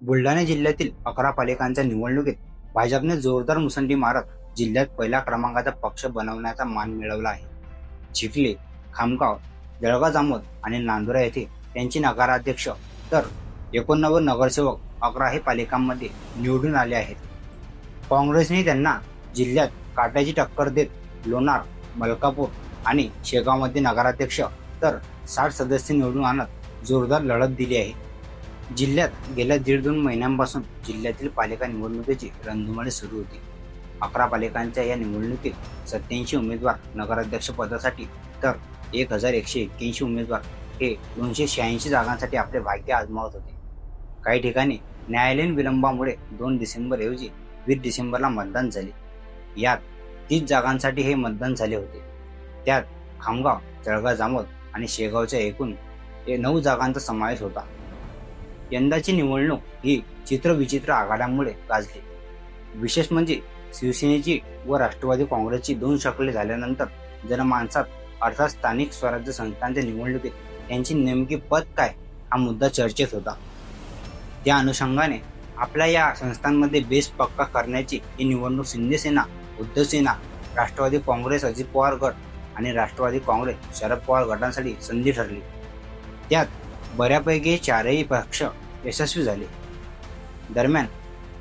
बुलढाणा जिल्ह्यातील 11 पालिकांच्या निवडणुकीत भाजपने जोरदार मुसंडी मारत जिल्ह्यात पहिल्या क्रमांकाचा पक्ष बनवण्याचा मान मिळवला आहे. चिखली, खामगाव, जळगाव जामोद आणि नांदुरा येथे त्यांची नगराध्यक्ष तर 89 नगरसेवक 11 पालिकांमध्ये निवडून आले आहेत. काँग्रेसने त्यांना जिल्ह्यात काट्याची टक्कर देत लोणार, मलकापूर आणि शेगावमध्ये नगराध्यक्ष तर 60 सदस्य निवडून आणत जोरदार लढत दिली आहे. जिल्ह्यात गेल्या 1.5-2 महिन्यांपासून जिल्ह्यातील पालिका निवडणुकीची रणधुमाळी सुरू होती. 11 पालिकांच्या या निवडणुकीत 87 उमेदवार नगराध्यक्ष पदासाठी तर 1181 उमेदवार हे 286 जागांसाठी आपले भाग्य आजमावत होते. काही ठिकाणी न्यायालयीन विलंबामुळे 2 डिसेंबर ऐवजी 20 डिसेंबरला मतदान झाले. यात 30 जागांसाठी हे मतदान झाले होते. त्यात खामगाव, जळगाव जामोद आणि शेगावच्या एकूण 9 जागांचा समावेश होता. यंदाची निवडणूक ही चित्रविचित्र आघाड्यांमुळे गाजली. विशेष म्हणजे शिवसेनेची व राष्ट्रवादी काँग्रेसची 2 शकले झाल्यानंतर जनमानसात अर्थात स्थानिक स्वराज्य संस्थांच्या निवडणुकीत त्यांची नेमकी पत काय हा मुद्दा चर्चेत होता. त्या अनुषंगाने आपल्या या संस्थांमध्ये बेस पक्का करण्याची ही निवडणूक शिंदे सेना, उद्धव सेना, राष्ट्रवादी काँग्रेस अजित पवार गट आणि राष्ट्रवादी काँग्रेस शरद पवार गटांसाठी संधी ठरली. त्यात बऱ्यापैकी 4ही पक्ष यशस्वी झाले. दरम्यान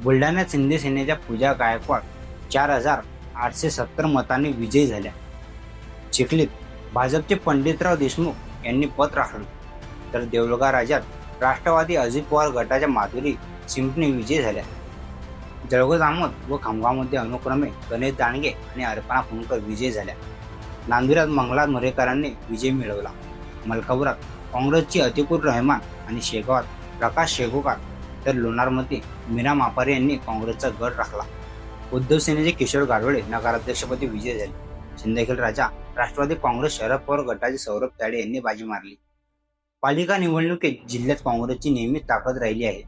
बुलढाण्यात शिंदे सेनेच्या पूजा गायकवाड 4870 मतांनी विजयी झाल्या. चिखलीत भाजपचे पंडितराव देशमुख यांनी पत राखले, तर देऊळगाव राजात राष्ट्रवादी अजित पवार गटाच्या माधुरी सिंपणे विजयी झाल्या. जळगाव जामोद व खामगावमध्ये अनुक्रमे गणेश दांडगे आणि अर्पणा पुणकर विजयी झाल्या. नांदुऱ्यात मंगला मोरेकरांनी विजय मिळवला. मलकापुरात काँग्रेसची अतिकुर रहमान आणि शेगावात प्रकाश शेगोकार तर लोणारमध्ये मीरा मापारे यांनी काँग्रेसचा गड राखला. उद्धव सेनेचे किशोर गारवडे नगराध्यक्षपदी विजयी झाले. सिंदखेड राजा राष्ट्रवादी काँग्रेस शरद पवार गटाचे सौरभ ताडे यांनी बाजी मारली. पालिका निवडणुकीत जिल्ह्यात काँग्रेसची नेहमीच ताकद राहिली आहे.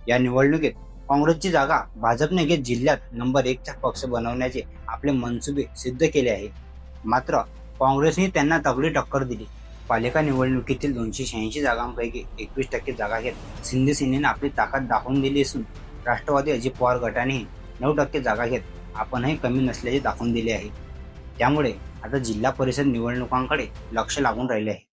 या निवडणुकीत काँग्रेसची जागा भाजपने घेत जिल्ह्यात नंबर 1 चा पक्ष बनवण्याचे आपले मनसुबे सिद्ध केले आहे. मात्र काँग्रेसने त्यांना तगडी टक्कर दिली. पालिका निवडणुकीतील 286 जागांपैकी 21% जागा घेत शिंदे सेनेने आपली ताकद दाखवून दिली असून राष्ट्रवादी अजित पवार गटानेही 9% जागा घेत आपणही कमी नसल्याचे दाखवून दिले आहे. त्यामुळे आता जिल्हा परिषद निवडणुकांकडे लक्ष लागून राहिले आहे.